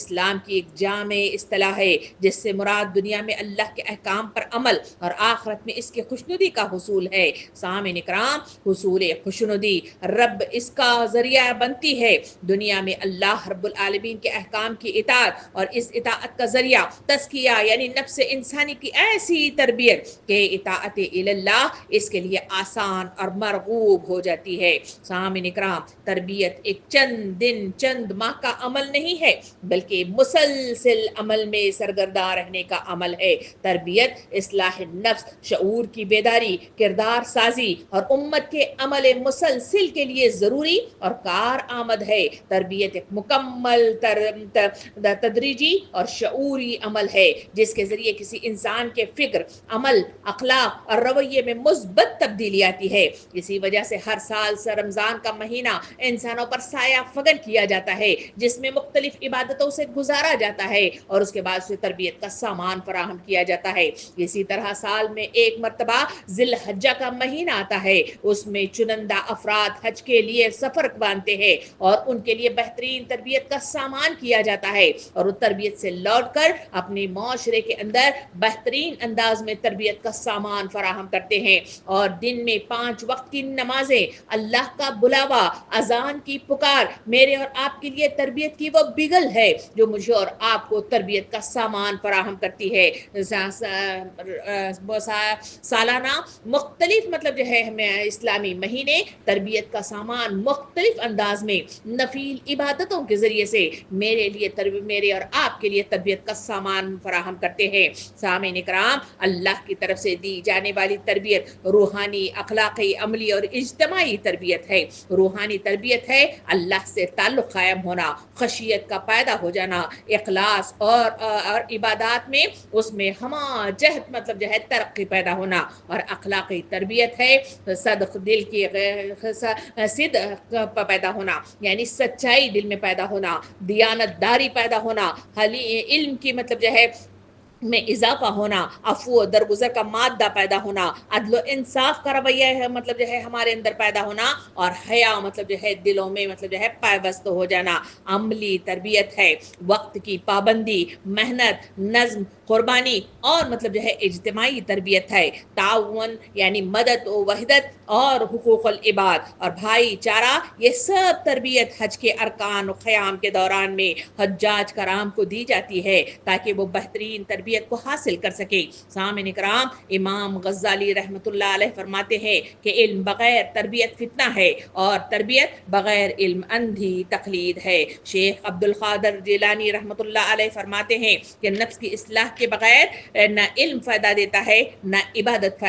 اسلام کی ایک جامع اصطلاح ہے جس سے مراد دنیا میں اللہ کے احکام پر عمل اور آخرت میں اس کے خوشنودی کا حصول ہے۔ سامعین اکرام، حصول خوشنودی رب اس کا ذریعہ بنتی ہے۔ دنیا میں اللہ رب العالمین کے احکام کی اطاعت اور اس اطاعت کا ذریعہ تزکیہ یعنی نفس انسانی کی ایسی تربیت کہ اطاعت اللہ اس کے لیے آسان اور مرغوب ہو جاتی ہے۔ سامعین اکرام، تربیت ایک چند دن چند ماہ کا عمل نہیں ہے بلکہ مسلسل عمل میں سرگرداں رہنے کا عمل ہے۔ تربیت اصلاح نفس، شعور کی بیداری، کردار سازی اور امت کے عمل مسلسل کے لیے ضروری اور کارآمد ہے۔ تربیت ایک مکمل تدریجی اور شعوری عمل ہے جس کے ذریعے کسی انسان کے فکر، عمل، اخلاق اور رویے میں مثبت تبدیلی آتی ہے۔ اسی وجہ سے ہر سال رمضان کا مہینہ انسانوں پر سایہ فگن کیا جاتا ہے جس میں مختلف عبادتوں سے گزارا جاتا ہے اور اس کے بعد سے تربیت کا سامان فراہم کیا جاتا ہے۔ اسی طرح سال میں ایک مرتبہ ذی الحجہ کا مہینہ آتا ہے، اس میں چنندہ افراد حج کے لیے سفر باندھتے ہیں اور ان کے لیے بہترین تربیت کا سامان کیا جاتا ہے اور وہ تربیت سے لوٹ کر اپنے معاشرے کے اندر بہترین انداز میں تربیت کا سامان فراہم کرتے ہیں اور دن میں 5 وقت کی نمازیں، اللہ کا بلاوا، اذان کی پکار میرے اور آپ کے لیے تربیت کی وہ بگل ہے جو مجھے اور آپ کو تربیت کا سامان فراہم کرتی ہے۔ سالانہ مختلف جو ہے ہمیں اسلامی مہینے تربیت کا سامان مختلف انداز میں نفیل عبادتوں کے ذریعے سے میرے اور آپ کے لیے تربیت کا سامان فراہم کرتے ہیں۔ سامعین اکرام، اللہ کی طرف سے دی جانے والی تربیت روحانی، اخلاقی، عملی اور اجتماعی تربیت ہے۔ روحانی تربیت ہے اللہ سے تعلق قائم ہونا، خشیت کا پیدا ہو جانا، اخلاص اور عبادات میں اس میں ہمہ جہت جو ہے ترقی پیدا ہونا، اور اخلاقی تربیت ہے صدق دل کی صدق پیدا ہونا یعنی سچائی دل میں پیدا ہونا، دیانت داری پیدا ہونا، علم کی جو ہے میں اضافہ ہونا، عفو و درگزر کا مادہ پیدا ہونا، عدل و انصاف کا رویہ ہے جو ہے ہمارے اندر پیدا ہونا، اور حیا جو ہے دلوں میں جو ہے پیوست ہو جانا۔ عملی تربیت ہے وقت کی پابندی، محنت، نظم، قربانی اور جو ہے اجتماعی تربیت ہے تعاون یعنی مدد و وحدت اور حقوق العباد اور بھائی چارہ۔ یہ سب تربیت حج کے ارکان و قیام کے دوران میں حجاج کرام کو دی جاتی ہے تاکہ وہ بہترین تربیت کو حاصل کر سکے۔ سامعین اکرام، امام غزالی رحمۃ اللہ علیہ فرماتے ہیں کہ علم بغیر تربیت فتنہ ہے اور تربیت بغیر علم اندھی تقلید ہے۔ شیخ عبد القادر جیلانی رحمۃ اللہ علیہ فرماتے ہیں کہ نفس کی اصلاح کے بغیر نہ علم فائدہ دیتا ہے نہ عبادت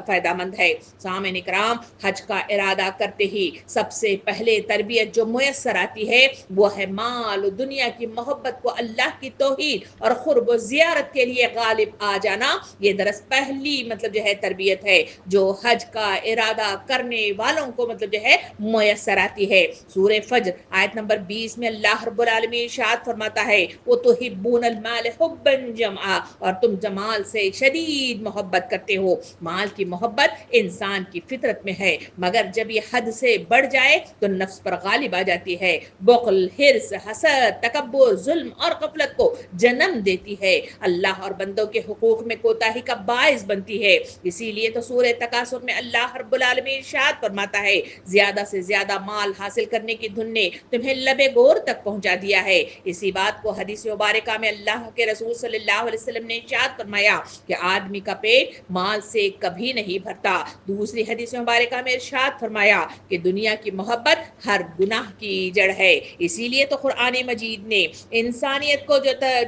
فائدہ مند ہے۔ سامعین اکرام، حج کا ارادہ کرتے ہی سب سے پہلے تربیت جو میسر آتی ہے وہ ہے مال و دنیا کی محبت کو اللہ کی توحید اور قرب و زیارت کے لیے غالب آ جانا۔ یہ درست پہلی جو ہے تربیت ہے جو حج کا ارادہ کرنے والوں کو جو ہے میسر آتی ہے۔ سورہ فجر آیت نمبر 20 میں اللہ رب العالمین ارشاد فرماتا ہے وَتُحِبُّونَ الْمَالَ حُبًّا جَمًّا، اور تم جمال سے شدید محبت کرتے ہو۔ مال کی محبت انسان کی فطرت میں ہے مگر جب یہ حد سے بڑھ جائے تو نفس پر غالب آ جاتی ہے۔ بخل، حرص، حسد، تکبر، ظلم اور غفلت کو جنم دیتی ہے، اللہ اور بندوں کے حقوق میں کوتاہی کا باعث بنتی ہے۔ اسی لیے تو سورہ تکاثر میں اللہ رب العالمین ارشاد فرماتا ہے زیادہ سے زیادہ مال حاصل کرنے کی دھن نے تمہیں لبے گور تک پہنچا دیا ہے۔ اسی بات کو حدیث مبارکہ میں اللہ کے رسول صلی اللہ علیہ وسلم نے ارشاد فرمایا کہ آدمی کا پیٹ مال سے کبھی نہیں بھرتا۔ دوسری حدیث مبارکہ میں ارشاد فرمایا کہ دنیا کی محبت ہر گناہ کی جڑ ہے۔ اسی لیے تو قرآن مجید نے انسانیت کو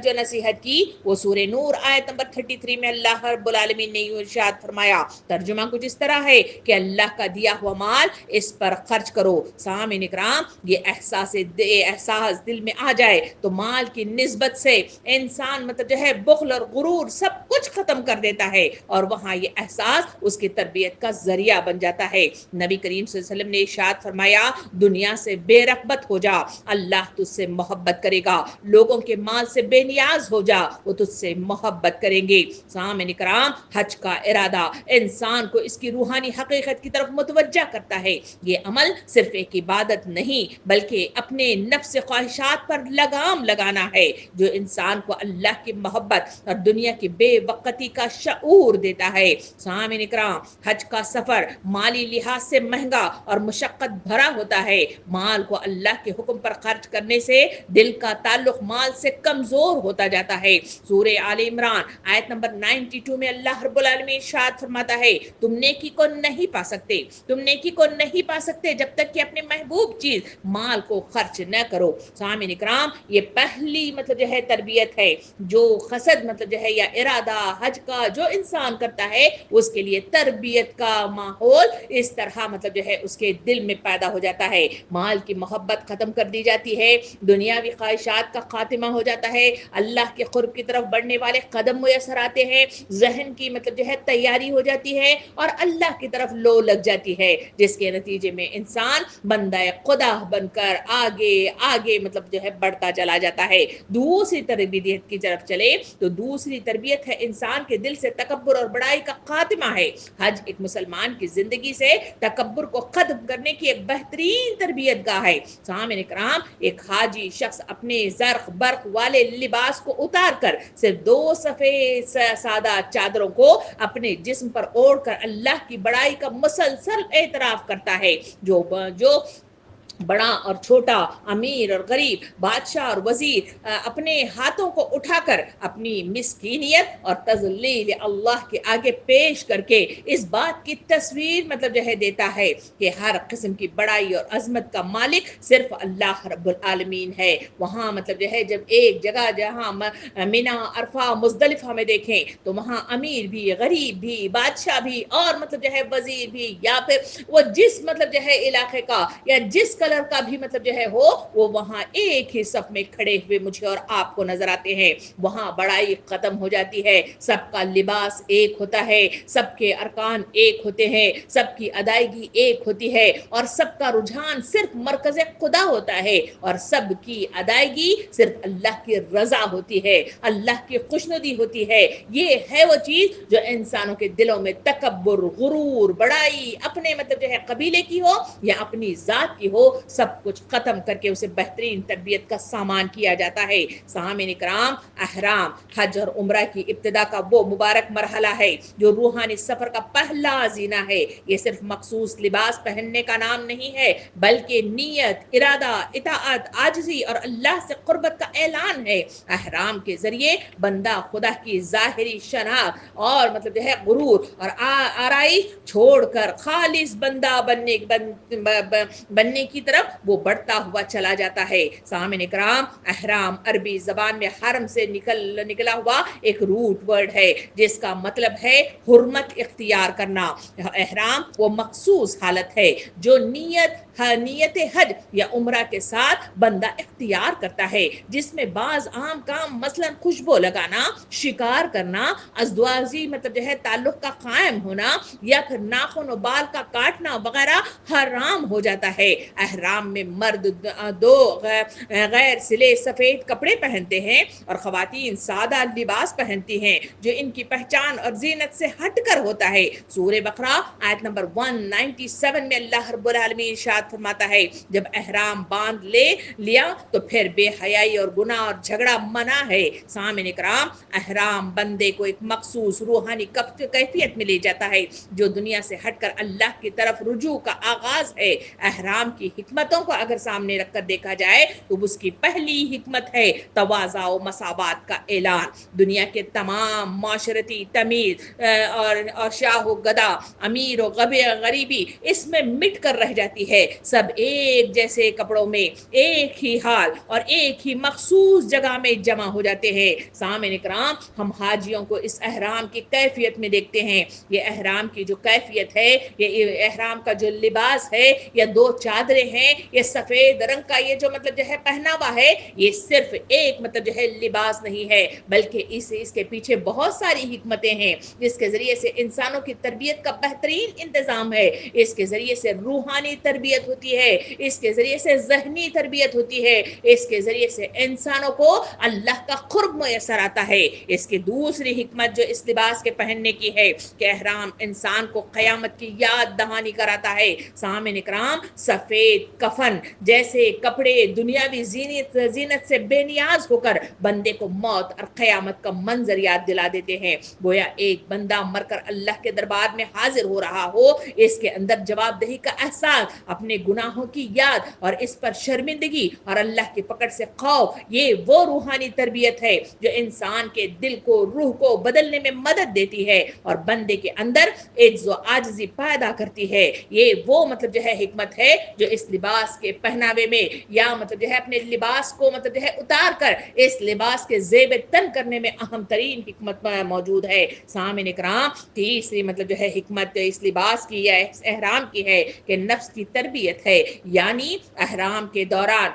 جو نصیحت کی وہ سورہ نور آیت نمبر 33 میں اللہ رب العالمین نے ارشاد فرمایا، ترجمہ کچھ اس طرح ہے کہ اللہ کا دیا ہوا مال اس پر خرچ کرو۔ سامعین اکرام، یہ احساس دل میں آ جائے تو مال کی نسبت سے انسان جو ہے بخل اور غرور سب کچھ ختم کر دیتا ہے اور وہاں یہ احساس اس کی تربیت کا ذریعہ بن جاتا ہے۔ نبی کریم صلی اللہ علیہ وسلم نے ارشاد فرمایا دنیا سے بے رغبت ہو جا، اللہ تجھ سے محبت کرے گا، لوگوں کے مال سے بے نیاز ہو جا، وہ تجھ سے محبت کریں گے۔ سامعین کرام، حج کا ارادہ انسان کو اس کی روحانی حقیقت کی طرف متوجہ کرتا ہے۔ یہ عمل صرف ایک عبادت نہیں بلکہ اپنے نفس خواہشات پر لگام لگانا ہے، جو انسان کو اللہ کی محبت اور دنیا کی بے وقتی کا شعور دیتا ہے۔ سامعین کرام، حج کا سفر مالی لحاظ سے مہنگا اور مشقت بھرا ہوتا ہے۔ مال کو اللہ کے حکم پر خرچ کرنے سے دل کا تعلق مال سے کمزور ہوتا جاتا ہے۔ سورہ آل عمران آیت نمبر 92 میں اللہ رب العالمین ارشاد فرماتا ہے، تم نیکی کو نہیں پا سکتے، تم نیکی کو نہیں پا سکتے جب تک کہ اپنے محبوب چیز مال کو خرچ نہ کرو۔ سامعین کرام، یہ پہلی جو ہے تربیت ہے، جو قصد جو ہے یا ارادہ حج کا جو انسان کرتا ہے، اس کے لیے تربیت کا ماحول اس طرح جو ہے اس کے دل میں پیدا ہو جاتا ہے۔ مال کی محبت ختم کر دی جاتی ہے، دنیاوی خواہشات کا خاتمہ ہو جاتا ہے، اللہ کے قرب کی طرف بڑھنے والے قدم میسر آتے ہیں، ذہن کی جو ہے تیاری ہو جاتی ہے اور اللہ کی طرف لو لگ جاتی ہے، جس کے نتیجے میں انسان بندہ خدا بن کر آگے آگے جو ہے بڑھتا چلا جاتا ہے۔ دوسری تربیت کی طرف چلے تو دوسری تربیت ہے انسان کے دل سے تکبر اور بڑائی کا خاتمہ ہے۔ حج ایک مسلمان کی زندگی سے تکبر کو ختم کرنے کی ایک بہترین تربیت گاہ ہے۔ سامعین کرام، ایک حاجی شخص اپنے زرق برق والے لباس کو اتار کر صرف 2 سفید سادہ چادروں کو اپنے جسم پر اوڑھ کر اللہ کی بڑائی کا مسلسل اعتراف کرتا ہے۔ جو بڑا اور چھوٹا، امیر اور غریب، بادشاہ اور وزیر اپنے ہاتھوں کو اٹھا کر اپنی مسکینیت اور تذلیل اللہ کے آگے پیش کر کے اس بات کی تصویر جو ہے دیتا ہے کہ ہر قسم کی بڑائی اور عظمت کا مالک صرف اللہ رب العالمین ہے۔ وہاں جو ہے جب ایک جگہ جہاں مینا، عرفہ، مزدلفہ میں دیکھیں تو وہاں امیر بھی، غریب بھی، بادشاہ بھی اور جو ہے وزیر بھی، یا پھر وہ جس جو ہے علاقے کا یا جس کلر کا بھی جو ہے ہو، وہ وہاں ایک ہی صف میں کھڑے ہوئے مجھے اور آپ کو نظر آتے ہیں۔ وہاں بڑائی ختم ہو جاتی ہے، سب کا لباس ایک ہوتا ہے، سب کے ارکان ایک ہوتے ہیں، سب کی ادائیگی ایک ہوتی ہے اور سب کا رجحان صرف مرکز خدا ہوتا ہے اور سب کی ادائیگی صرف اللہ کی رضا ہوتی ہے، اللہ کی خوشنودی ہوتی ہے۔ یہ ہے وہ چیز جو انسانوں کے دلوں میں تکبر، غرور، بڑائی اپنے جو ہے قبیلے کی ہو یا اپنی ذات کی ہو، سب کچھ ختم کر کے اسے بہترین تربیت کا سامان کیا جاتا ہے۔ سامعین کرام، احرام حج اور عمرہ کی ابتدا کا وہ مبارک مرحلہ ہے جو روحانی سفر کا پہلا زینہ ہے۔ یہ صرف مخصوص لباس پہننے کا نام نہیں ہے بلکہ نیت، ارادہ، اطاعت، عاجزی اور اللہ سے قربت کا اعلان ہے۔ احرام کے ذریعے بندہ خدا کی ظاہری شناخت اور جو ہے غرور اور آرائی چھوڑ کر خالص بندہ بننے کی طرف وہ بڑھتا ہوا چلا جاتا ہے۔ سامعین کرام، احرام عربی زبان میں حرم سے نکلا ہوا ایک روٹ ورڈ ہے جس کا مطلب ہے حرمت اختیار کرنا۔ احرام وہ مخصوص حالت ہے جو نیت حج یا عمرہ کے ساتھ بندہ اختیار کرتا ہے، جس میں بعض عام کام مثلا خوشبو لگانا، شکار کرنا، ازدواجی جو ہے تعلق کا قائم ہونا یا پھر ناخن و بال کا کاٹنا وغیرہ حرام ہو جاتا ہے۔ احرام میں مرد 2 غیر سلے سفید کپڑے پہنتے ہیں اور خواتین سادہ لباس پہنتی ہیں جو ان کی پہچان اور زینت سے ہٹ کر ہوتا ہے۔ سورہ بقرہ آیت نمبر 197 میں اللہ رب العالمین ارشاد فرماتا ہے، جب احرام باندھ لیا تو پھر بے حیائی اور گناہ اور جھگڑا منع ہے۔ سامعین کرام، احرام بندے کو ایک مخصوص روحانی کیفیت میں لے جاتا ہے جو دنیا سے ہٹ کر اللہ کی طرف رجوع کا آغاز ہے۔ احرام کی حکمتوں کو اگر سامنے رکھ کر دیکھا جائے تو اس کی پہلی حکمت ہے تواضع و مساوات کا اعلان۔ دنیا کے تمام معاشرتی تمیز اور شاہ و گدا، امیر و غریبی اس میں مٹ کر رہ جاتی ہے۔ سب ایک جیسے کپڑوں میں، ایک ہی حال اور ایک ہی مخصوص جگہ میں جمع ہو جاتے ہیں۔ سامعین کرام، ہم حاجیوں کو اس احرام کی کیفیت میں دیکھتے ہیں۔ یہ احرام کی جو کیفیت ہے، یہ احرام کا جو لباس ہے یا 2 چادریں ہیں یہ سفید رنگ کا یہ جو مطلب جو ہے پہناوا ہے یہ صرف ایک مطلب جو ہے لباس نہیں ہے بلکہ اس کے پیچھے بہت ساری حکمتیں ہیں جس کے ذریعے سے انسانوں کی تربیت کا بہترین انتظام ہے. اس کے ذریعے سے روحانی تربیت ہوتی ہے, اس کے ذریعے سے ذہنی تربیت ہوتی ہے, اس کے ذریعے سے انسانوں کو اللہ کا قرب میسر آتا ہے. اس کی دوسری حکمت جو اس لباس کے پہننے کی ہے کہ احرام انسان کو قیامت کی یاد دہانی کراتا ہے. سامعین اکرام, سفید کفن جیسے کپڑے دنیاوی زینت سے بے نیاز ہو کر بندے کو موت اور قیامت کا منظر یاد دلا دیتے ہیں. گویا ایک بندہ مر کر اللہ کے دربار میں حاضر ہو رہا ہو, اس کے اندر جواب دہی کا احساس, اپنے گناہوں کی یاد اور اس پر شرمندگی اور اللہ کی پکڑ سے خوف, یہ وہ روحانی تربیت ہے جو انسان کے دل کو, روح کو بدلنے میں مدد دیتی ہے اور بندے کے اندر عجز و عاجزی پیدا کرتی ہے. یہ وہ مطلب جو ہے حکمت ہے جو اس لباس کے پہناوے میں یا مطلب جو ہے اپنے لباس کو مطلب جو ہے اتار کر اس لباس کے زیب تن کرنے میں اہم ترین حکمت موجود ہے. سامعین اکرام, تیسری مطلب جو ہے حکمت اس لباس کی یا اس احرام کی ہے کہ نفس کی تربیت ہے, یعنی احرام کے دوران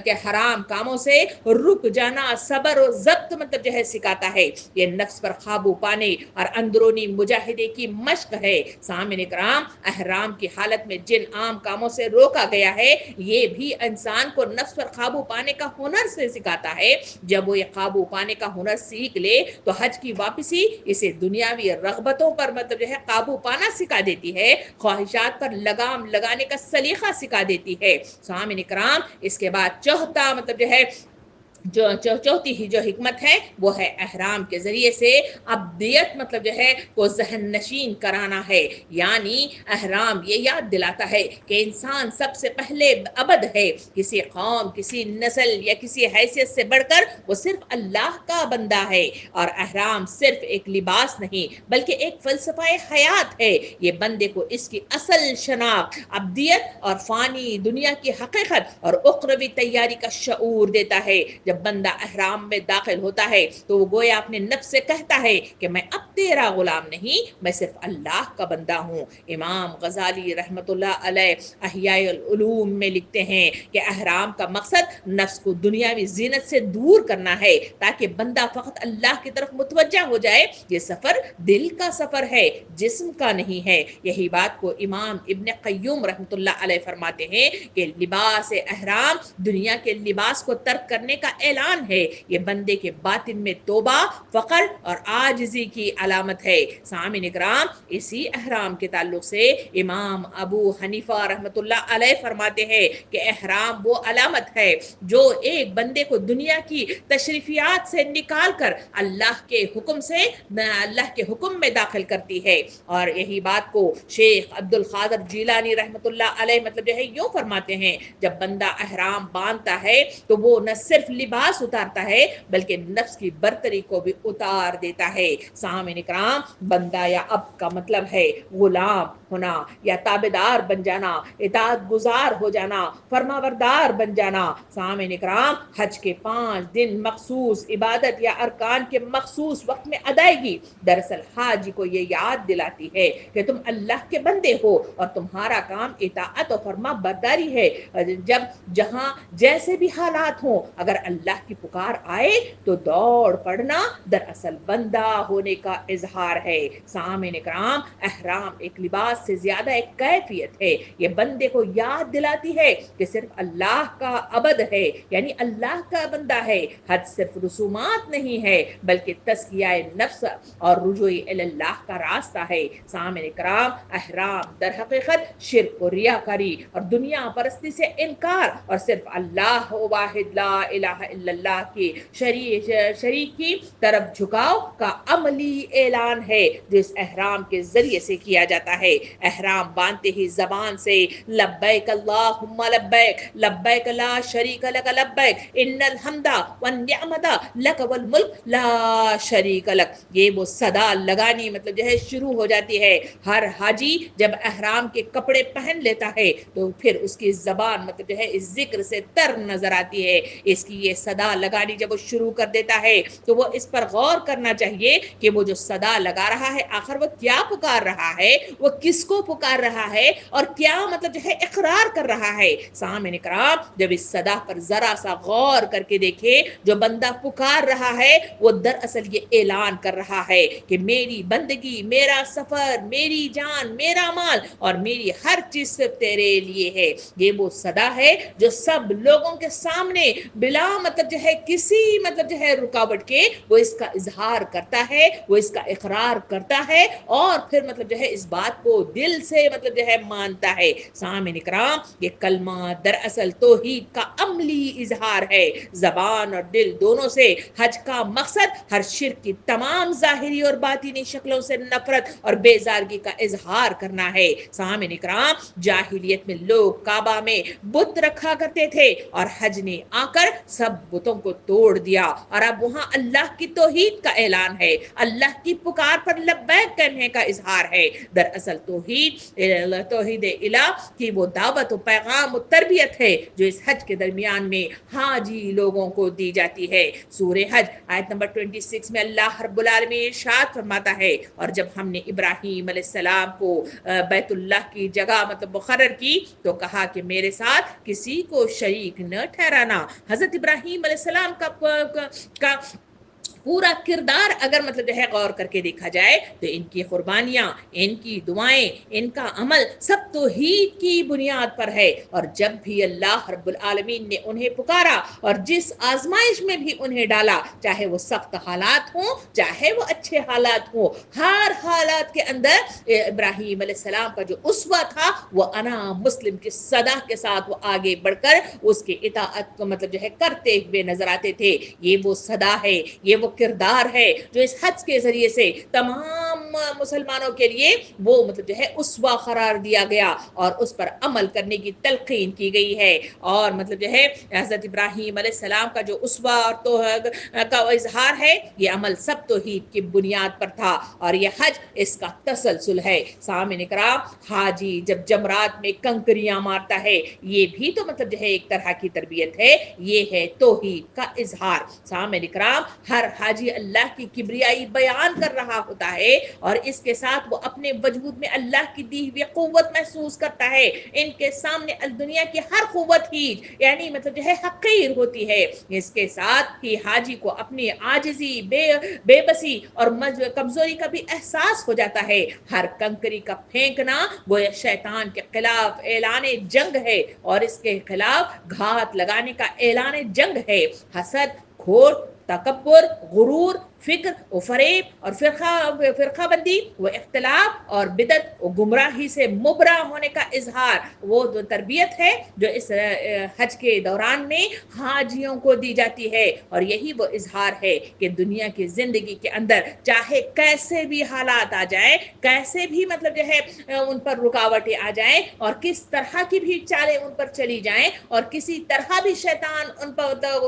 کے حرام کاموں سے رک جانا صبر و ضبط مطلب جو ہے سکھاتا ہے. یہ نفس پر قابو پانے اور اندرونی مجاہدے کی مشق ہے. سامعین اکرام, احرام کی حالت میں جن عام کاموں سے روکا گیا ہے یہ بھی انسان کو نفس پر قابو پانے کا ہنر سے سکھاتا ہے. جب وہ یہ قابو پانے کا ہنر سیکھ لے تو حج کی واپسی اسے دنیاوی رغبتوں پر مطلب جو ہے قابو پانا سکھا دیتی ہے, خواہشات پر لگام لگانے کا سلیقہ سکھا دیتی ہے. سامعین اکرام, اس کے بعد چوتھا مطلب جو ہے چوتھی ہی جو حکمت ہے وہ ہے احرام کے ذریعے سے ابدیت مطلب جو ہے وہ ذہن نشین کرانا ہے. یعنی احرام یہ یاد دلاتا ہے کہ انسان سب سے پہلے ابد ہے, کسی قوم, کسی نسل یا کسی حیثیت سے بڑھ کر وہ صرف اللہ کا بندہ ہے. اور احرام صرف ایک لباس نہیں بلکہ ایک فلسفہ حیات ہے. یہ بندے کو اس کی اصل شناخت, ابدیت اور فانی دنیا کی حقیقت اور اخروی تیاری کا شعور دیتا ہے. جب بندہ احرام میں داخل ہوتا ہے تو وہ گویا اپنے نفس سے کہتا ہے کہ میں اب تیرا غلام نہیں, میں صرف اللہ کا بندہ ہوں. امام غزالی رحمت اللہ علیہ احیاء العلوم میں لکھتے ہیں کہ احرام کا مقصد نفس کو دنیاوی زینت سے دور کرنا ہے تاکہ بندہ فقط اللہ کی طرف متوجہ ہو جائے. یہ سفر دل کا سفر ہے, جسم کا نہیں ہے. یہی بات کو امام ابن قیوم رحمت اللہ علیہ فرماتے ہیں کہ لباس احرام دنیا کے لباس کو ترک کرنے کا اعلان ہے. یہ بندے کے باطن میں توبہ, فقر اور عاجزی کی علامت ہے. سامعین اکرام, اسی احرام کے تعلق سے امام ابو حنیفہ رحمت اللہ علیہ فرماتے ہیں کہ احرام وہ علامت ہے جو ایک بندے کو دنیا کی تشریفیات سے نکال کر اللہ کے حکم میں داخل کرتی ہے. اور یہی بات کو شیخ عبد القادر جیلانی رحمت اللہ علیہ مطلب جو ہے یوں فرماتے ہیں, جب بندہ احرام باندھتا ہے تو وہ نہ صرف لباس اتارتا ہے بلکہ نفس کی برتری کو بھی اتار دیتا ہے. سامعین اکرام, بندہ یا عبد کا مطلب ہے غلام ہونا یا تابعدار بن جانا, اطاعت گزار ہو جانا, فرمانبردار بن جانا. سامعین اکرام, حج کے 5 دن مخصوص عبادت یا ارکان کے مخصوص وقت میں ادائیگی دراصل حاجی کو یہ یاد دلاتی ہے کہ تم اللہ کے بندے ہو اور تمہارا کام اطاعت و فرما برداری ہے. جہاں جیسے بھی حالات ہوں, اگر اللہ کی پکار آئے تو دوڑ پڑنا دراصل بندہ ہونے کا اظہار ہے. سامعین اکرام, احرام ایک لباس سے زیادہ ایک کیفیت ہے. یہ بندے کو یاد دلاتی ہے کہ صرف اللہ کا عبد ہے, یعنی اللہ کا بندہ ہے. حج صرف رسومات نہیں ہے بلکہ تزکیہ نفس اور رجوع اللہ کا راستہ ہے. سامعین اکرام, احرام در حقیقت شرک و ریاکاری اور دنیا پرستی سے انکار اور صرف اللہ واحد لا الہ الا اللہ کی شریک کی طرف جھکاؤ کا عملی اعلان ہے جو اس احرام کے ذریعے سے کیا جاتا ہے. احرام باندھتے ہی زبان سے لبیک اللہم لبیک لبیک لا شریک لک لبیک ان الحمد والنعمت لک والملک لا شریک لک, یہ وہ صدا لگانی مطلب جو ہے شروع ہو جاتی ہے. ہر حاجی جب احرام کے کپڑے پہن لیتا ہے تو پھر اس کی زبان مطلب جو ہے اس ذکر سے تر نظر آتی ہے. اس کی یہ صدا لگانی جب وہ شروع کر دیتا ہے تو وہ اس پر غور کرنا چاہیے کہ وہ جو صدا لگا رہا ہے آخر وہ کیا پکار رہا ہے، وہ کس کو پکار رہا ہے اور کیا مطلب جو ہے اقرار کر رہا ہے۔ سامعین کرام جب اس صدا پر ذرا سا غور کر کے دیکھے، جو بندہ پکار رہا ہے وہ دراصل یہ اعلان کر رہا ہے کہ میری بندگی، میرا سفر، میری جان، میرا مال اور میری ہر چیز صرف تیرے لیے ہے۔ یہ وہ صدا ہے جو سب لوگوں کے سامنے بلا مطلب جو ہے کسی مطلب جو ہے رکاوٹ کے وہ اس کا اظہار کرتا ہے، وہ اس کا اقرار کرتا ہے اور پھر مطلب جو ہے اس بات کو دل سے مطلب جو ہے مانتا ہے۔ سامعین کرام یہ کلمہ دراصل توحید کا عملی اظہار ہے، زبان اور دل دونوں سے۔ حج کا مقصد ہر شرک کی تمام ظاہری اور باطنی شکلوں سے نفرت اور بیزارگی کا اظہار کرنا ہے۔ سامعین کرام جاہلیت میں لوگ کعبہ میں بت رکھا کرتے تھے اور حج نے آ کر سب بتوں کو توڑ دیا اور اب وہاں اللہ کی توحید کا اعلان ہے، اللہ کی پکار پر لبیک کہنے کا اظہار ہے۔ دراصل توحید الہ کی وہ دعوت و پیغام و تربیت ہے جو اس حج کے درمیان میں حاجی لوگوں کو دی جاتی ہے۔ سورہ حج آیت نمبر 26 میں اللہ رب العالمین ارشاد فرماتا ہے، اور جب ہم نے ابراہیم علیہ السلام کو بیت اللہ کی جگہ مطلب مقرر کی تو کہا کہ میرے ساتھ کسی کو شریک نہ ٹھہرانا۔ حضرت ابراہیم علیہ السلام کا پورا کردار اگر مطلب جو ہے غور کر کے دیکھا جائے تو ان کی قربانیاں، ان کی دعائیں، ان کا عمل سب توحید کی بنیاد پر ہے۔ اور جب بھی اللہ رب العالمین نے انہیں پکارا اور جس آزمائش میں بھی انہیں ڈالا، چاہے وہ سخت حالات ہوں چاہے وہ اچھے حالات ہوں، ہر حالات کے اندر ابراہیم علیہ السلام کا جو اسوہ تھا وہ انا مسلم کی صدا کے ساتھ وہ آگے بڑھ کر اس کی اطاعت کو مطلب جو ہے کرتے ہوئے نظر آتے تھے۔ یہ وہ صدا ہے، یہ وہ کردار ہے جو اس حج کے ذریعے سے تمام مسلمانوں کے لیے وہ مطلب جو ہے اسوہ قرار دیا گیا اور اس پر عمل کرنے کی تلقین کی گئی ہے۔ اور مطلب جو ہے حضرت ابراہیم علیہ السلام کا جو اسوہ اور کا اظہار ہے، یہ عمل سب توحید کی بنیاد پر تھا اور یہ حج اس کا تسلسل ہے۔ سامعین کرام حاجی جب جمرات میں کنکریاں مارتا ہے، یہ بھی تو مطلب جو ہے ایک طرح کی تربیت ہے، یہ ہے توحید کا اظہار۔ سامعین کرام ہر حاجی اللہ کی کبریائی بیان کر رہا ہوتا ہے اور اس کے ساتھ وہ اپنے وجود میں اللہ کی دی ہوئی قوت محسوس کرتا ہے۔ ان کے سامنے دنیا کی ہر قوت ہی یعنی مطلب جو ہے حقیر ہوتی ہے۔ اس کے ساتھ ہی حاجی کو اپنی عاجزی، بے بسی اور کمزوری کا بھی احساس ہو جاتا ہے۔ ہر کنکری کا پھینکنا گویا شیطان کے خلاف اعلان جنگ ہے اور اس کے خلاف گھات لگانے کا اعلان جنگ ہے۔ حسد، کھوٹ، تکبر، غرور، فکر و فریب اور فرقہ بندی و اختلاف اور بدعت و گمراہی سے مبرا ہونے کا اظہار وہ تربیت ہے جو اس حج کے دوران میں حاجیوں کو دی جاتی ہے۔ اور یہی وہ اظہار ہے کہ دنیا کی زندگی کے اندر چاہے کیسے بھی حالات آ جائیں، کیسے بھی مطلب جو ہے ان پر رکاوٹیں آ جائیں اور کس طرح کی بھی چالیں ان پر چلی جائیں اور کسی طرح بھی شیطان ان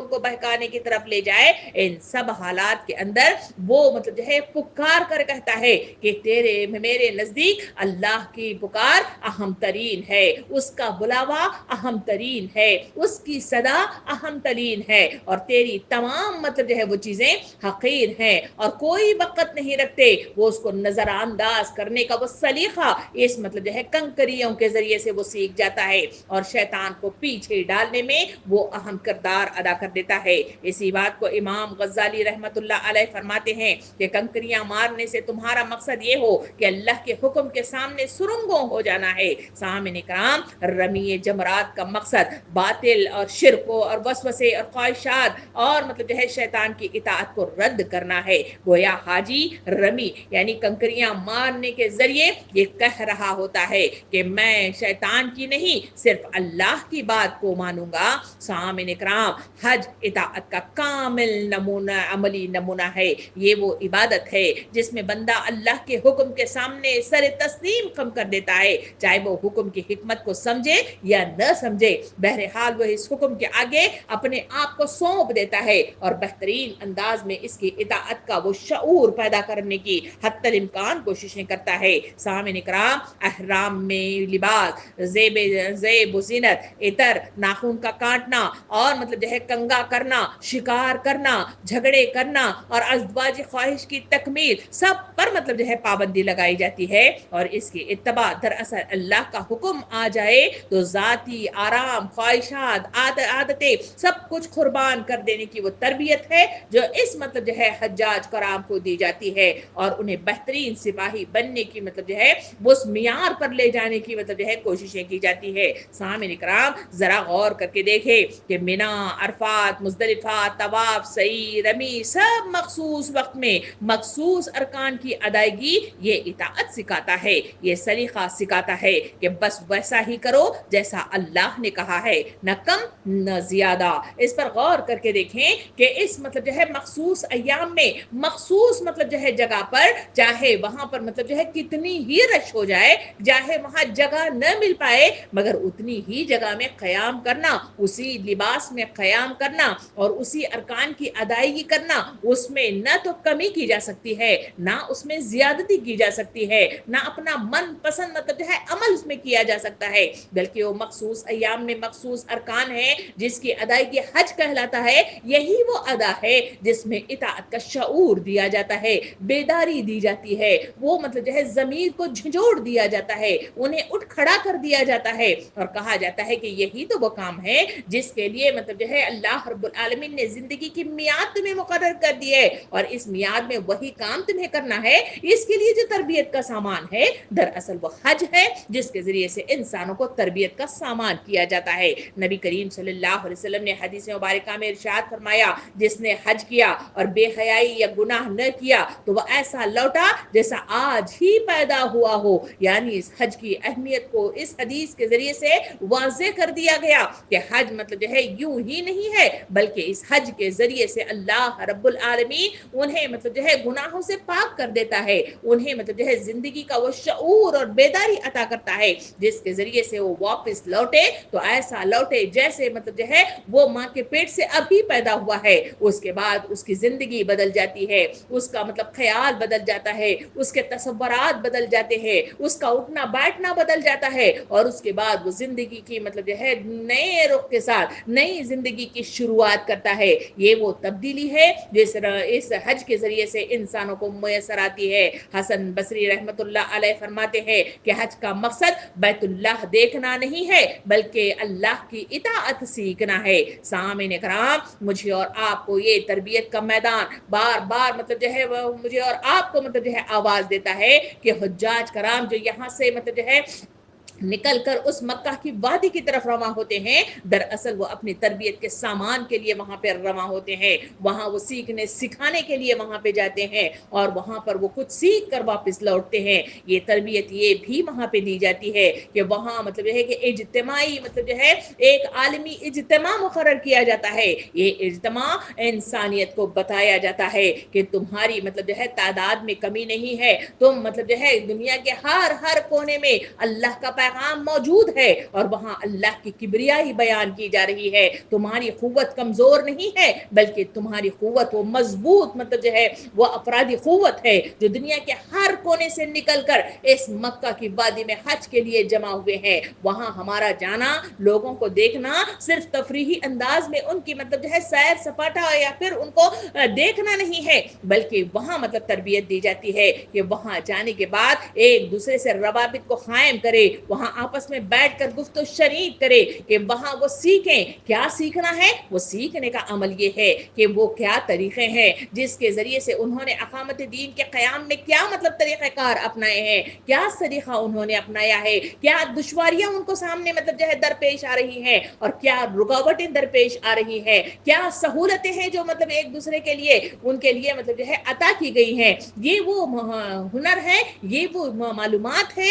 کو بہکانے کی طرف لے جائے، ان سب حالات کے اندر وہ مطلب جو ہے پکار کر کہتا ہے کہ تیرے میرے نزدیک اللہ کی پکار اہم ترین ہے، اس کا بلاوا اہم ترین ہے، اس کی صدا اہم ترین ہے اور تیری تمام مطلب جو ہے وہ چیزیں حقیر ہیں اور کوئی وقت نہیں رکھتے۔ وہ اس کو نظر انداز کرنے کا وہ سلیقہ اس مطلب جو ہے کنکریوں کے ذریعے سے وہ سیکھ جاتا ہے اور شیطان کو پیچھے ڈالنے میں وہ اہم کردار ادا کر دیتا ہے۔ اسی بات کو امام غزالی رحمت اللہ علیہ فرماتے ہیں کہ کنکریاں مارنے سے تمہارا مقصد یہ ہو کہ اللہ کے حکم کے سامنے سرنگوں ہو جانا ہے۔ سامعین کرام رمی جمرات کا مقصد باطل اور شرک اور وسوسے اور خواہشات اور مطلب جو ہے شیطان کی اطاعت کو رد کرنا ہے۔ گویا حاجی رمی یعنی کنکریاں مارنے کے ذریعے یہ کہہ رہا ہوتا ہے کہ میں شیطان کی نہیں صرف اللہ کی بات کو مانوں گا۔ سامعین کرام حج اطاعت کا کامل نمونہ، عملی نمونہ ہے۔ ہے یہ وہ عبادت ہے جس میں بندہ اللہ کے حکم کے سامنے سر تسلیم خم کر دیتا ہے، چاہے وہ حکم کی حکمت کو سمجھے یا نہ سمجھے، بہرحال وہ اس حکم کے آگے اپنے آپ کو سونپ دیتا ہے اور بہترین انداز میں اس کی اطاعت کا وہ شعور پیدا کرنے کی حتی الامکان کوششیں کرتا ہے۔ سامعین کرام، احرام میں لباس، زیب و زینت، عطر، ناخن کا کاٹنا اور مطلب جو ہے کنگا کرنا، شکار کرنا، جھگڑے کرنا اور ازدواج خواہش کی تکمیل، سب پر مطلب جو ہے پابندی لگائی جاتی ہے اور اس کی اتباع دراصل اللہ کا حکم آ جائے تو ذاتی آرام، خواہشات، عادتیں سب کچھ قربان کر دینے کی وہ تربیت ہے جو اس مطلب جو ہے حجاج کرام کو دی جاتی ہے اور انہیں بہترین سپاہی بننے کی مطلب جو ہے اس معیار پر لے جانے کی مطلب جو ہے کوششیں کی جاتی ہے۔ سامعین کرام، ذرا غور کر کے دیکھیں کہ منا، عرفات، مزدلفہ، طواف، سعی، رمی، سب مخصوص وقت میں مخصوص ارکان کی ادائیگی یہ اطاعت سکھاتا ہے، یہ سلیقہ سکھاتا ہے کہ بس ویسا ہی کرو جیسا اللہ نے کہا ہے، نہ کم نہ زیادہ۔ اس پر غور کر کے دیکھیں کہ اس مطلب جو ہے مخصوص ایام میں مخصوص مطلب جو ہے جگہ پر، چاہے وہاں پر مطلب جو ہے کتنی ہی رش ہو جائے، چاہے وہاں جگہ نہ مل پائے، مگر اتنی ہی جگہ میں قیام کرنا، اسی لباس میں قیام کرنا اور اسی ارکان کی ادائیگی کرنا، اس میں نہ تو کمی کی جا سکتی ہے، نہ اس میں زیادتی کی جا سکتی ہے، نہ اپنا من پسند مطلب جو ہے عمل اس میں کیا جا سکتا ہے، بلکہ وہ مخصوص ایام میں مخصوص ارکان ہے جس کی ادائیگی حج کہلاتا ہے۔ یہی وہ ادا ہے جس میں اطاعت کا شعور دیا جاتا ہے، بیداری دی جاتی ہے، وہ مطلب جو ہے ضمیر کو جھنجھوڑ دیا جاتا ہے، انہیں اٹھ کھڑا کر دیا جاتا ہے اور کہا جاتا ہے کہ یہی تو وہ کام ہے جس کے لیے مطلب جو ہے اللہ رب العالمین نے زندگی کی میعاد تمہیں مقرر کر دی ہے اور اس میعاد میں وہی کام تمہیں کرنا ہے۔ اس کے لیے جو تربیت کا سامان ہے دراصل وہ حج ہے جس کے ذریعے سے انسانوں کو تربیت کا سامان کیا جاتا ہے۔ نبی کریم صلی اللہ علیہ وسلم نے حدیث مبارکہ میں ارشاد فرمایا، جس نے حج کیا اور بے حیائی یا گناہ نہ کیا تو وہ ایسا لوٹا جیسا آج ہی پیدا ہوا ہو۔ یعنی اس حج کی اہمیت کو اس حدیث کے ذریعے سے واضح کر دیا گیا کہ حج مطلب جو ہے یوں ہی نہیں ہے، بلکہ اس حج کے ذریعے سے اللہ رب العالمین انہیں مطلب جو ہے گناہوں سے پاک کر دیتا ہے، انہیں مطلب جو ہے زندگی کا وہ شعور اور بیداری عطا کرتا ہے جس کے ذریعے سے وہ واپس لوٹے تو ایسا لوٹے جیسے مطلب جو ہے وہ ماں کے پیٹ سے ابھی پیدا ہوا ہے۔ اس کے بعد اس کی زندگی بدل جاتی ہے، اس کا مطلب خیال بدل جاتا ہے، اس کے تصورات بدل جاتے ہیں، اس کا اٹھنا بیٹھنا بدل جاتا ہے اور اس کے بعد وہ زندگی کی مطلب جو ہے نئے رخ کے ساتھ نئی زندگی کی شروعات کرتا ہے۔ یہ وہ تبدیلی ہے جس اس حج کے ذریعے سے انسانوں کو میسر آتی ہے۔ حسن بصری رحمت اللہ علیہ فرماتے ہیں کہ حج کا مقصد بیت اللہ دیکھنا نہیں ہے بلکہ اللہ کی اطاعت سیکھنا ہے۔ سامعین کرام، مجھے اور آپ کو یہ تربیت کا میدان بار بار مطلب جو ہے مجھے اور آپ کو مطلب جو ہے آواز دیتا ہے کہ حجاج کرام جو یہاں سے مطلب جو ہے نکل کر اس مکہ کی وادی کی طرف رواں ہوتے ہیں، دراصل وہ اپنی تربیت کے سامان کے لیے وہاں پہ رواں ہوتے ہیں، وہاں وہ سیکھنے سکھانے کے لیے وہاں پہ جاتے ہیں اور وہاں پر وہ کچھ سیکھ کر واپس لوٹتے ہیں۔ یہ تربیت یہ بھی وہاں پہ دی جاتی ہے کہ وہاں مطلب یہ ہے کہ اجتماعی مطلب جو ہے ایک عالمی اجتماع مقرر کیا جاتا ہے۔ یہ اجتماع انسانیت کو بتایا جاتا ہے کہ تمہاری مطلب جو ہے تعداد میں کمی نہیں ہے، تم مطلب جو ہے دنیا کے ہر کونے میں اللہ کا پیغام موجود ہے اور وہاں اللہ کی کبریائی بیان کی جا رہی ہے۔ تمہاری قوت کمزور نہیں ہے بلکہ تمہاری قوت وہ مضبوط مطلب جو ہے وہ افرادی قوت ہے جو دنیا کے ہر کونے سے نکل کر اس مکہ کی وادی میں حج کے لیے جمع ہوئے ہیں۔ وہاں ہمارا جانا، لوگوں کو دیکھنا صرف تفریحی انداز میں ان کی مطلب جو ہے سیر سپاٹا یا پھر ان کو دیکھنا نہیں ہے بلکہ وہاں مطلب تربیت دی جاتی ہے کہ وہاں جانے کے بعد ایک دوسرے سے روابط کو قائم کرے، وہاں آپس میں بیٹھ کر گفت و شنید کرے کہ وہاں وہ سیکھیں۔ کیا سیکھنا ہے؟ وہ سیکھنے کا عمل یہ ہے کہ وہ کیا طریقے ہیں جس کے ذریعے سے انہوں نے اقامت دین کے قیام میں کیا مطلب طریقہ کار اپنائے ہیں، کیا طریقہ انہوں نے اپنایا ہے، کیا دشواریاں ان کو سامنے مطلب جو ہے درپیش آ رہی ہیں اور کیا رکاوٹیں درپیش آ رہی ہیں، کیا سہولتیں ہیں جو مطلب ایک دوسرے کے لیے ان کے لیے مطلب جو ہے عطا کی گئی ہیں۔ یہ وہ ہنر ہے، یہ وہ معلومات ہے،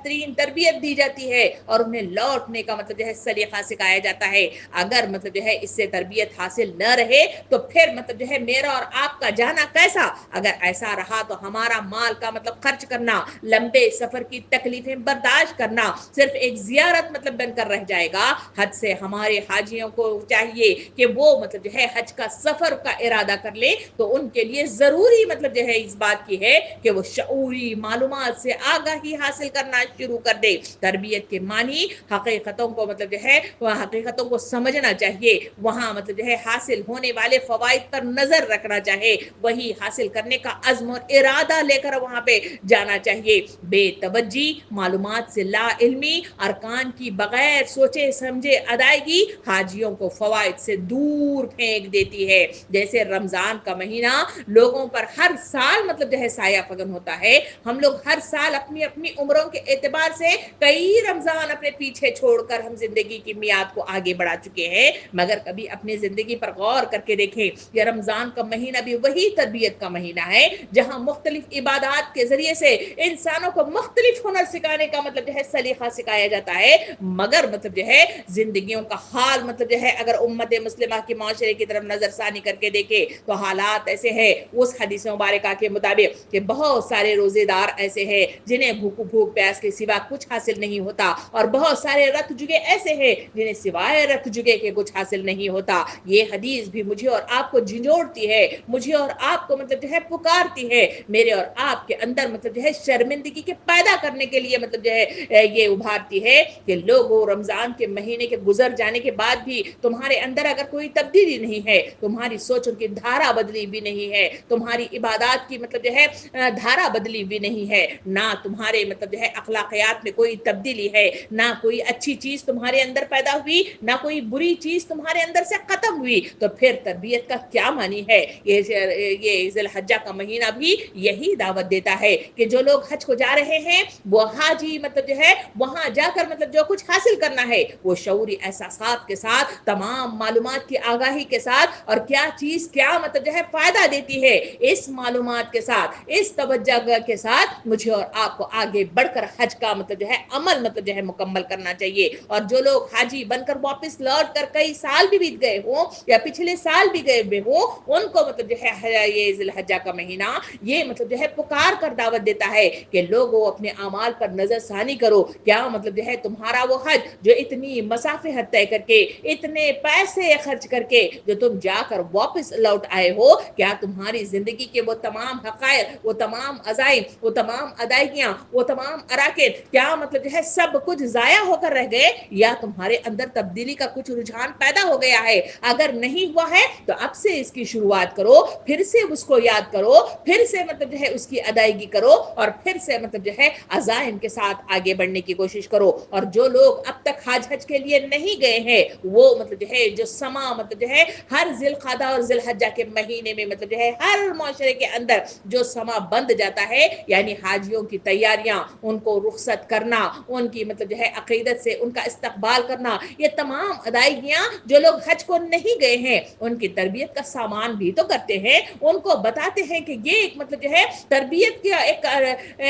بہترین تربیت دی جاتی ہے اور انہیں لوٹنے کا مطلب جو ہے سلیقہ سکھایا جاتا ہے. اگر مطلب جو ہے اس سے تربیت حاصل نہ رہے تو پھر مطلب جو ہے میرا اور آپ کا جانا کیسا؟ اگر ایسا رہا تو ہمارا مال کا مطلب خرچ کرنا، لمبے سفر کی تکلیفیں برداشت کرنا صرف ایک زیارت مطلب بن کر رہ جائے گا. حج سے ہمارے حاجیوں کو چاہیے کہ وہ مطلب جو ہے حج کا سفر کا ارادہ کر لے تو ان کے لیے ضروری مطلب جو ہے اس بات کی ہے کہ وہ شعوری معلومات سے آگاہی حاصل کرنا شروع کر دے. تربیت کے معنی حقیقتوں کو مطلب جو ہے وہ حقیقتوں کو سمجھنا چاہیے، وہاں مطلب جو ہے حاصل ہونے والے فوائد پر نظر رکھنا چاہے، وہی حاصل کرنے کا عزم اور ارادہ لے کر وہاں پہ جانا چاہیے. بے توجہی، معلومات سے لا علمی، ارکان کی بغیر سوچے سمجھے ادائیگی حاجیوں کو فوائد سے دور پھینک دیتی ہے. جیسے رمضان کا مہینہ لوگوں پر ہر سال مطلب جو ہے سایہ فگن ہوتا ہے. ہم لوگ ہر سال اپنی اپنی عمروں کے اعتبار سے کئی رمضان اپنے پیچھے چھوڑ کر ہم زندگی کی میعاد کو آگے بڑھا چکے ہیں، مگر کبھی اپنی زندگی پر غور کر کے دیکھیں. یہ رمضان کا مہینہ بھی وہی تربیت کا مہینہ ہے جہاں مختلف عبادات کے ذریعے سے انسانوں کو مختلف ہنر سکھانے کا مطلب جو ہے سلیقہ سکھایا جاتا ہے. مگر مطلب جو ہے زندگیوں کا حال مطلب جو ہے اگر امت مسلمہ کے معاشرے کی طرف نظر ثانی کر کے دیکھے تو حالات ایسے ہیں اس حدیث مبارکہ کے مطابق کہ بہت سارے روزے دار ایسے ہیں جنہیں بھوک پیاس کے سوا کچھ حاصل نہیں ہوتا، اور بہت سارے رت جگے ایسے ہیں جنہیں سوائے رت جگے کے کچھ حاصل نہیں ہوتا. یہ حدیث بھی مجھے اور آپ کو جھنجھوڑتی ہے، مجھے اور آپ کو مطلب جو ہے پکارتی ہے، میرے اور آپ کے اندر مطلب جو ہے شرمندگی کے پیدا کرنے کے لیے مطلب جو ہے یہ ابھارتی ہے کہ لوگوں رمضان کے مہینے کے گزر جانے کے بعد بھی تمہارے اندر اگر کوئی تبدیلی نہیں ہے، تمہاری سوچوں کی دھارا بدلی بھی نہیں ہے، تمہاری عبادات کی مطلب جو ہے دھارا بدلی بھی نہیں ہے، نہ تمہارے مطلب جو ہے اخلاقیات میں کوئی تبدیلی ہے، نہ کوئی اچھی چیز تمہارے اندر پیدا ہوئی، نہ کوئی بری چیز تمہارے اندر سے ختم ہوئی، تو پھر تربیت کا کیا معنی ہے؟ یہ ذی الحجہ کا مہینہ بھی یہی دعوت دیتا ہے کہ جو لوگ حج کو جا رہے ہیں وہ حاجی مطلب جو ہے وہاں جا کر مطلب جو کچھ حاصل کرنا ہے وہ شعوری احساسات کے ساتھ، تمام معلومات کی آگاہی کے ساتھ، اور کیا چیز کیا مطلب جو ہے فائدہ دیتی ہے، اس معلومات کے ساتھ، اس توجہ کے ساتھ مجھے اور آپ کو آگے بڑھ کر حج کا مطلب جو ہے عمل مطلب جو ہے مکمل کرنا چاہیے. اور جو لوگ حاجی بن کر واپس لوٹ کر کئی سال بھی بیت گئے ہوں یا پچھلے سال بھی گئے ہوئے ہوں، ان کو مطلب جو ہے یہ ذی الحجہ کا مہینہ یہ مطلب جو ہے پکار کر دعوت دیتا ہے کہ لوگوں اپنے اعمال پر نظر ثانی کرو. کیا مطلب جو ہے تمہارا وہ حج جو اتنی مسافت طے کر کے، اتنے پیسے خرچ کر کے جو تم جا کر واپس لوٹ آئے ہو، کیا تمہاری زندگی کے وہ تمام حقائق، وہ تمام عزائم، وہ تمام ادائیگیاں، وہ تمام اراکین کیا مطلب جو ہے سب کچھ ضائع ہو کر رہ گئے، یا تمہارے اندر تبدیلی کا کچھ رجحان پیدا ہو گیا ہے؟ اگر نہیں ہوا ہے تو اب سے اس کی شروعات کرو، پھر سے اس کو یاد کرو، پھر سے مطلب جو ہے اس کی ادائیگی کرو، اور پھر سے مطلب جو ہے عزائم کے ساتھ آگے بڑھنے کی کوشش کرو. اور جو لوگ اب تک حج کے لیے نہیں گئے ہیں وہ مطلب جو ہے جو سما مطلب جو ہے ہر ذی القعدہ اور ذی الحجہ کے مہینے میں مطلب جو ہے ہر معاشرے کے اندر جو سما بند جاتا ہے، یعنی حاجیوں کی تیاریاں، ان کو رخصت کرنا، ان کی مطلب جو ہے عقیدت سے ان کا استقبال کرنا، یہ تمام ادائیگیاں جو لوگ حج کو نہیں گئے ہیں ان کی تربیت کا سامان بھی تو کرتے ہیں، ان کو بتاتے ہیں کہ یہ ایک مطلب جو ہے تربیت کا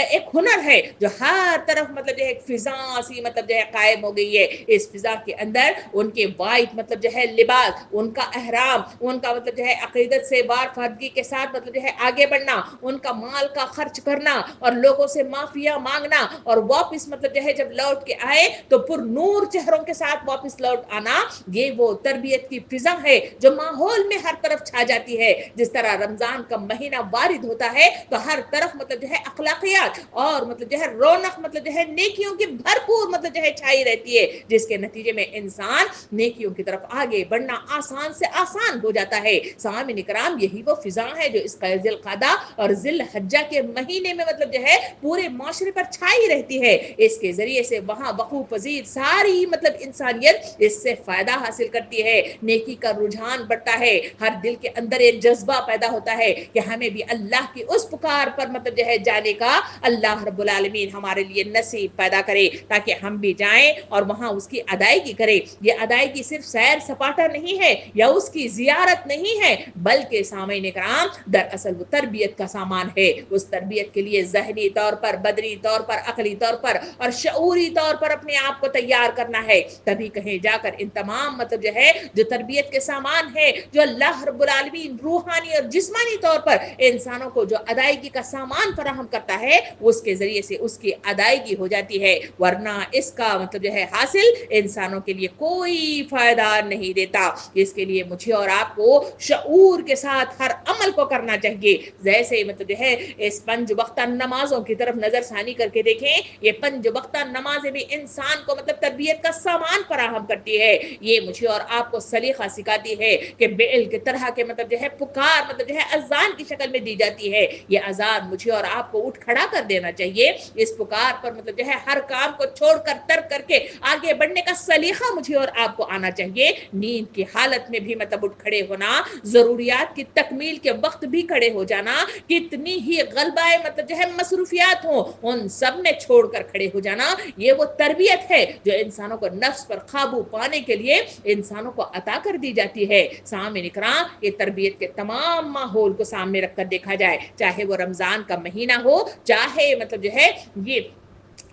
ایک ہنر ہے جو ہر طرف مطلب جو ہے ایک فضا سی مطلب جو ہے قائم ہو گئی ہے. اس فضا کے اندر ان کے واحد مطلب جو ہے لباس، ان کا احرام، ان کا مطلب جو ہے عقیدت سے وارفادگی کے ساتھ مطلب جو ہے آگے بڑھنا، ان کا مال کا خرچ کرنا اور لوگوں سے معافیا مانگنا، اور واپس مطلب جو ہے جب لوٹ کے آئے تو پر نور چہروں کے ساتھ واپس لوٹ آنا، یہ وہ تربیت کی فضا ہے جو ماحول میں ہر طرف چھا جاتی ہے. جس طرح رمضان کا مہینہ وارد ہوتا ہے تو ہر طرف مطلب جو ہے اخلاقیات اور مطلب جو ہے رونق مطلب جو ہے نیکیوں کی بھرپور مطلب جو ہے چھائی رہتی ہے، جس کے نتیجے میں انسان نیکیوں کی طرف آگے بڑھنا آسان سے آسان ہو جاتا ہے. سامعین اکرام، یہی وہ فضا ہے جو اس ذی القعدہ اور ذی الحجہ کے مہینے میں مطلب جو ہے پورے معاشرے پر چھائی رہتی ہے. اس کے ذریعے سے وہاں وقوع پذیر ساری مطلب انسانیت اس سے فائدہ حاصل کرتی ہے، نیکی کا رجحان بڑھتا ہے، ہر دل کے اندر ایک جذبہ پیدا ہوتا ہے کہ ہمیں بھی اللہ کی اس پکار پر مطلب جو ہے جانے کا اللہ رب العالمین ہمارے لیے نصیب پیدا کرے تاکہ ہم بھی جائیں اور وہاں اس کی ادائیگی کریں. یہ ادائیگی صرف سیر سپاٹا نہیں ہے یا اس کی زیارت نہیں ہے، بلکہ سامعین اکرام دراصل وہ تربیت کا سامان ہے. اس تربیت کے لیے ذہنی طور پر، بدنی طور پر، عقلی طور پر اور شعوری طور پر اپنے آپ کو تیار کرنا ہے، تبھی کہیں جا کر ان تمام مطلب جو ہے جو تربیت کے سامان ہے جو اللہ رب العالمین روحانی اور جسمانی طور پر انسانوں کو جو ادائیگی کا سامان فراہم کرتا ہے اس کے ذریعے سے اس کی ادائیگی ہو جاتی ہے، ورنہ اس کا مطلب جو ہے حاصل انسانوں کے لیے کوئی فائدہ نہیں دیتا۔ اس کے لیے مجھے اور آپ کو شعور کے ساتھ ہر عمل کو کرنا چاہیے۔ جیسے مطلب جو ہے اس 5 وقتہ نمازوں کی طرف نظر ثانی کر کے دیکھیں، یہ 5 وقتہ نمازیں بھی انسان کو مطلب تربیت کا سامان فراہم کرتی ہے، یہ مجھے اور آپ کو سلیقہ سکھاتی ہے کہ بیل کی طرح کے مطلب جو ہے پکار مطلب جو ہے اذان کی شکل میں دی جاتی ہے، یہ اذان مجھے اور آپ کو اٹھ کھڑا کر دینا چاہیے، اس پکار پر مطلب جو ہے ہر کام کو چھوڑ کر ترک کر کے آگے بڑھنے کا سلیقہ مجھے اور آپ کو آنا چاہیے، نیند کی حالت میں بھی مطلب اٹھ کھڑے ہونا، ضروریات کی تکمیل کے وقت بھی کھڑے ہو جانا، کتنی ہی غلبہ مطلب جو ہے مصروفیات ہوں ان سب میں چھوڑ کر کھڑے ہو جانا، یہ وہ تربیت ہے جو انسانوں کو نفس پر قابو پانے کے لیے انسانوں کو عطا کر دی جاتی ہے۔ سامعین اکرام، یہ تربیت کے تمام ماحول کو سامنے رکھ کر دیکھا جائے، چاہے وہ رمضان کا مہینہ ہو، چاہے مطلب جو ہے یہ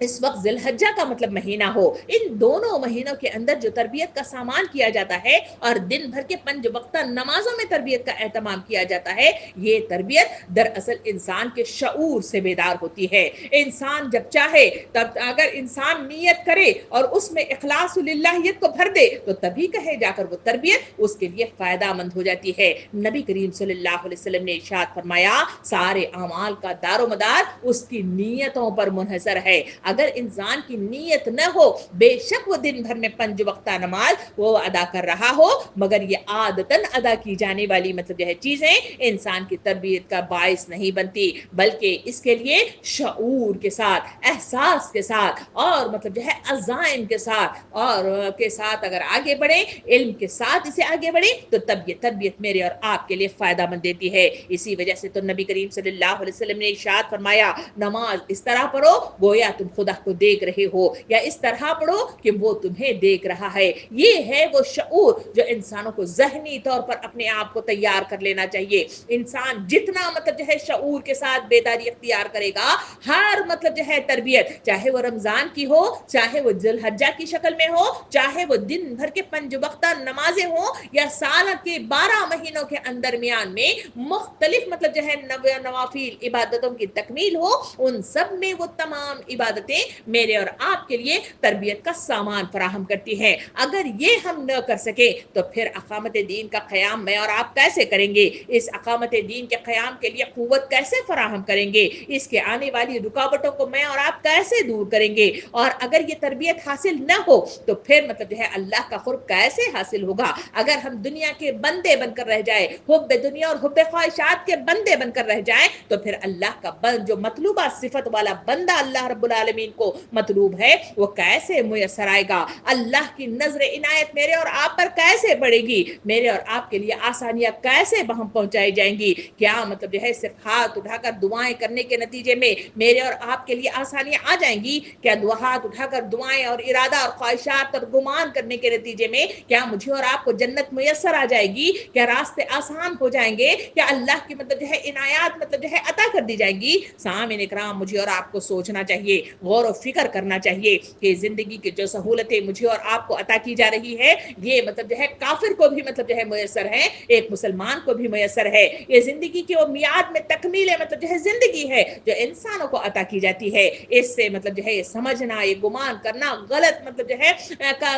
اس وقت ذی الحجہ کا مطلب مہینہ ہو، ان دونوں مہینوں کے اندر جو تربیت کا سامان کیا جاتا ہے اور دن بھر کے 5 وقتہ نمازوں میں تربیت کا اہتمام کیا جاتا ہے، یہ تربیت دراصل انسان کے شعور سے بیدار ہوتی ہے۔ انسان جب چاہے تب اگر انسان نیت کرے اور اس میں اخلاص للہیت کو بھر دے تو تبھی کہے جا کر وہ تربیت اس کے لیے فائدہ مند ہو جاتی ہے۔ نبی کریم صلی اللہ علیہ وسلم نے ارشاد فرمایا، سارے اعمال کا دار و مدار اس کی نیتوں پر منحصر ہے۔ اگر انسان کی نیت نہ ہو، بے شک وہ دن بھر میں 5 وقتہ نماز وہ ادا کر رہا ہو، مگر یہ عادتاً ادا کی جانے والی مطلب جو ہے چیزیں انسان کی تربیت کا باعث نہیں بنتی، بلکہ اس کے لیے شعور کے ساتھ، احساس کے ساتھ اور مطلب جو ہے عزائم کے ساتھ اگر آگے بڑھیں، علم کے ساتھ اسے آگے بڑھیں تو تب یہ تربیت میرے اور آپ کے لیے فائدہ مند دیتی ہے۔ اسی وجہ سے تو نبی کریم صلی اللہ علیہ وسلم نے ارشاد فرمایا، نماز اس طرح پڑھو گویا تم خدا کو دیکھ رہے ہو، یا اس طرح پڑھو کہ وہ تمہیں دیکھ رہا ہے۔ یہ ہے وہ شعور جو انسانوں کو ذہنی طور پر اپنے آپ کو تیار کر لینا چاہیے۔ انسان جتنا مطلب جو ہے شعور کے ساتھ بیداری اختیار کرے گا، ہر مطلب جو ہے تربیت، چاہے وہ رمضان کی ہو، چاہے وہ ذی الحجہ کی شکل میں ہو، چاہے وہ دن بھر کے 5 وقتہ نمازیں ہوں، یا سال کے 12 مہینوں کے درمیان میں مختلف مطلب جو ہے نوافل عبادتوں کی تکمیل ہو، ان سب میں وہ تمام عبادتیں میرے اور آپ کے لیے تربیت کا سامان فراہم کرتی ہیں۔ اگر یہ ہم نہ کر سکے تو پھر اقامت دین کا قیام میں اور آپ کیسے کریں گے؟ اس اقامت دین کے قیام کے لیے قوت کیسے فراہم کریں گے؟ اس کے آنے والی رکاوٹوں کو میں اور آپ کیسے دور کریں گے؟ اور اگر یہ تربیت حاصل نہ ہو تو پھر مطلب جو ہے اللہ کا قرب کیسے حاصل ہوگا؟ اگر ہم دنیا کے بندے بن کر رہ جائیں، حب دنیا اور حب خواہشات کے بندے بن کر رہ جائیں، تو پھر اللہ کا جو مطلوبہ صفت والا بندہ اللہ رب العالمین کو مطلوب ہے وہ کیسے میسر آئے گا؟ اللہ کی نظر عنایت میرے اور آپ پر کیسے بڑھے گی؟ میرے اور آپ کے لیے آسانیاں کیسے بہم پہنچائی جائیں گی؟ کیا مطلب جو ہے صرف ہاتھ اٹھا کر دعائیں کرنے کے نتیجے میں میرے اور آپ کے لیے آسانیاں آ جائیں گی؟ کیا ہاتھ اٹھا کر دعائیں اور ارادہ اور خواہشات اور گمان کرنے کے نتیجے میں کیا مجھے اور آپ کو جنت میسر آ جائے گی؟ کیا راستے آسان ہو جائیں گے؟ کیا اللہ کی مطلب جو ہے عنایات مطلب جو ہے عطا کر دی جائیں گی؟ سامعین اکرام، مجھے اور آپ کو سوچنا چاہیے، غور و فکر کرنا چاہیے کہ زندگی کی جو سہولتیں مجھے اور آپ کو عطا کی جا رہی ہے، یہ مطلب جو ہے کافر کو بھی مطلب جو ہے میسر ہے، ایک مسلمان کو بھی میسر ہے۔ یہ زندگی کی وہ میعاد میں تکمیل مطلب جو ہے زندگی ہے جو انسانوں کو عطا کی جاتی ہے۔ اس سے مطلب جو ہے یہ سمجھنا، یہ گمان کرنا غلط مطلب جو ہے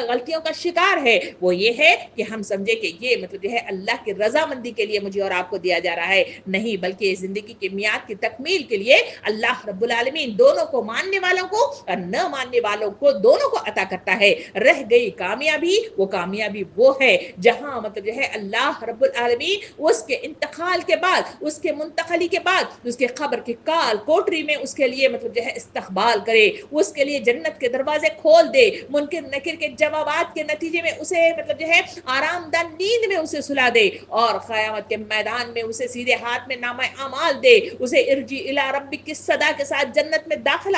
غلطیوں کا شکار ہے، وہ یہ ہے کہ ہم سمجھے کہ یہ مطلب جو ہے اللہ کی رضامندی کے لیے مجھے اور آپ کو دیا جا رہا ہے، نہیں، بلکہ یہ زندگی کی میعاد کی تکمیل کے لیے اللہ رب العالمین دونوں کو، ماننے والوں کو اور نہ ماننے والوں کو، دونوں کو عطا کرتا ہے۔ رہ گئی کامیابی، وہ کامیابی وہ ہے جہاں مطلب جو ہے اللہ رب العالمین اس کے انتقال کے بعد، اس کے منتقلی کے بعد، اس کے قبر کی کال کوٹری میں اس کے لیے مطلب جو ہے استقبال کرے، اس کے لیے جنت کے دروازے کھول دے، منکر نکر کے جوابات کے نتیجے میں اسے مطلب جو ہے آرام دہ نیند میں اسے سلا دے، اور قیامت کے میدان میں اسے سیدھے ہاتھ میں نامہ اعمال دے، اسے ارجی الی ربک کی صدا کے ساتھ جنت میں داخلہ